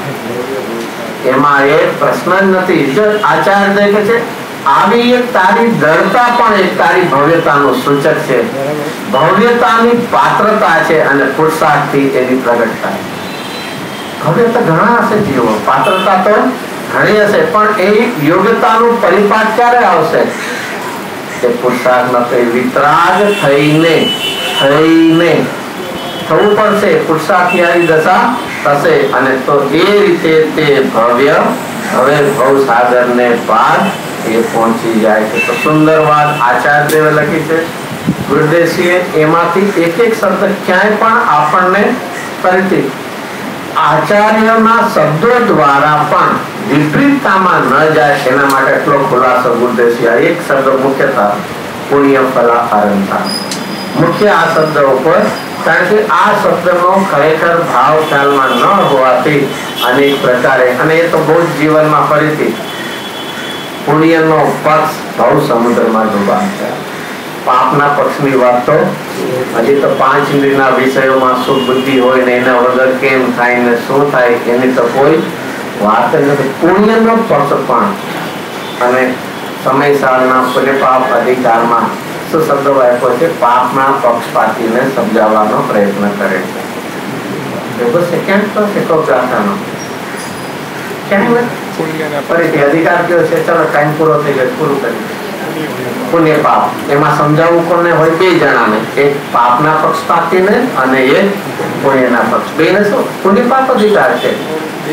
એમાં એક પ્રશ્ન જ નથી. જો આચાર્ય કહે છે આવી એક તારી દળતા પણ એક તારી ભવ્યતાનું સૂચક છે. ભવ્યતાની પાત્રતા છે અને પુરુષાર્થથી એની પ્રગટતા. ભવ્યતા ઘણા હશે જીવો, પાત્રતા તો ઘણી હશે, પણ એ યોગ્યતાનું પરિપાક ક્યારે આવશે? એ પુરુષાર્થમાં તો વિતરાગ થઈને થવું પડશે. પુરુષાર્થની દશા થશે અને તો એ રીતે તે ભવ્ય હવે ભવસાગરને પાર એ પહોંચી જાય છે. તો સુંદર વાત આચાર્યદેવે લખી છે. ગુરુદેવજીએ એમાંથી એક એક શબ્દ ક્યાંય પણ આપણને ફરીથી આચાર્યના શબ્દો દ્વારા પણ વિપરીતતામાં ન જાય એના માટે એટલો ખુલાસો ગુરુદેવજી એક શબ્દ મુખ્યતઃ પુણ્ય ફલા અરંતા મુખ્ય આ શબ્દ ઉપર, કારણ કે આ શબ્દનો ખરેખર ભાવ ખ્યાલમાં ન હોવાથી અનેક પ્રકારે, અને એ તો બહુ જ જીવનમાં ફરીથી પુણ્યનો પક્ષ ભવ સમુદ્રમાં ડૂબાશે. પાપના પક્ષની વાત તો હજી તો 5 ઇન્દ્રિયના વિષયોમાં શું બુદ્ધિ હોય ને એના વગર કેમ થાય ને શું થાય એની તો કોઈ વાત જ નથી. પુણ્યનો પક્ષ પણ અને સમયસાળના પુણ્ય પાપ અધિકારમાં શું શબ્દો આપ્યો છે? પાપના પક્ષપાતીને સમજાવવાનો પ્રયત્ન કરે છે. ક્યાંક તો શીખો પ્રાર્થનો ક્યાંય ફરીથી અધિકાર કયો છે? ચલો ટાઈમ પૂરો થઈ ગયો, પૂરું કરી. પુણ્ય પાપ એમાં સમજાવવું કોને હોય? 2 જણાને, એક પાપના પક્ષપાતીને અને એક પુણ્યના પક્ષ. બેને શું પુણ્ય પાપ અધિકાર છે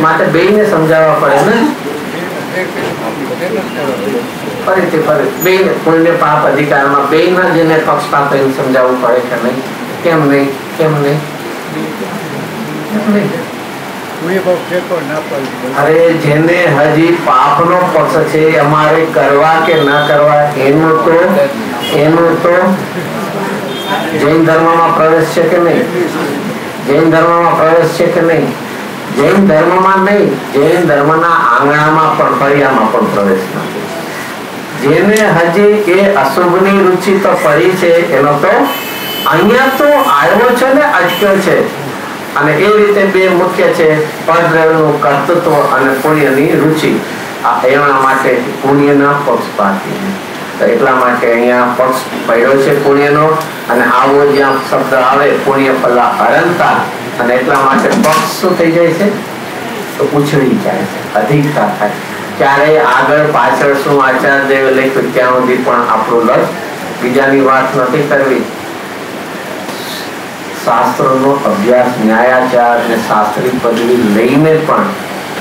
માટે બેને સમજાવવા પડે ને. ફરીથી બેને પુણ્ય પાપ અધિકારમાં બેના જેને પક્ષપાત સમજાવવું પડે કે નહીં? કેમ નહીં? અરે જેને હજી પાપનો પક્ષ છે અમારે કરવા કે ન કરવા એનું તો જૈન ધર્મમાં પ્રવેશ છે કે નહીં? જૈન ધર્મમાં પ્રવેશ છે કે નહીં? જૈન ધર્મમાં નહીં, જૈન ધર્મના આંગણામાં પણ ફળિયામાં પણ પ્રવેશ નથી. જેને હજી એ અશુભની રુચિ તો પડી છે એનો તો અહીંયા તો આવ્યો છે ને અટક્યો છે. અને એ રીતે 2 મુખ્ય છે, પરદ્રવ્યનું કર્તૃત્વ અને પુણ્યની રુચિ. એના માટે પુણ્યના પક્ષપાતી. તો એટલા માટે અહીંયા પક્ષ પડ્યો છે પુણ્યનો, અને આવો જ્યાં શબ્દ આવે પુણ્ય ફલા અરંતા, અને એટલા માટે પક્ષ શું થઈ જાય છે? તો ઉછળી જાય છે, અધિકતા થાય. ક્યારે આગળ પાછળ શું આચાર્યદેવે લખ્યું ત્યાં સુધી પણ આપણું લક્ષ, બીજાની વાત નથી કરવી. શાસ્ત્રનો અભ્યાસ, ન્યાયાચાર અને શાસ્ત્રી પદવી લઈને પણ,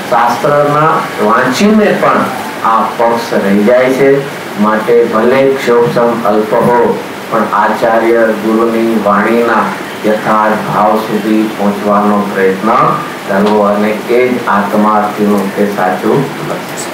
શાસ્ત્રના વાંચીને પણ આ પક્ષ રહી જાય છે. માટે ભલે ક્ષોભસમ અલ્પ હો, પણ આચાર્ય ગુરુની વાણીના યથાર્થ ભાવ સુધી પહોંચવાનો પ્રયત્ન કરવો, અને એ જ આત્માર્થીનું તે સાચું લક્ષ્ય.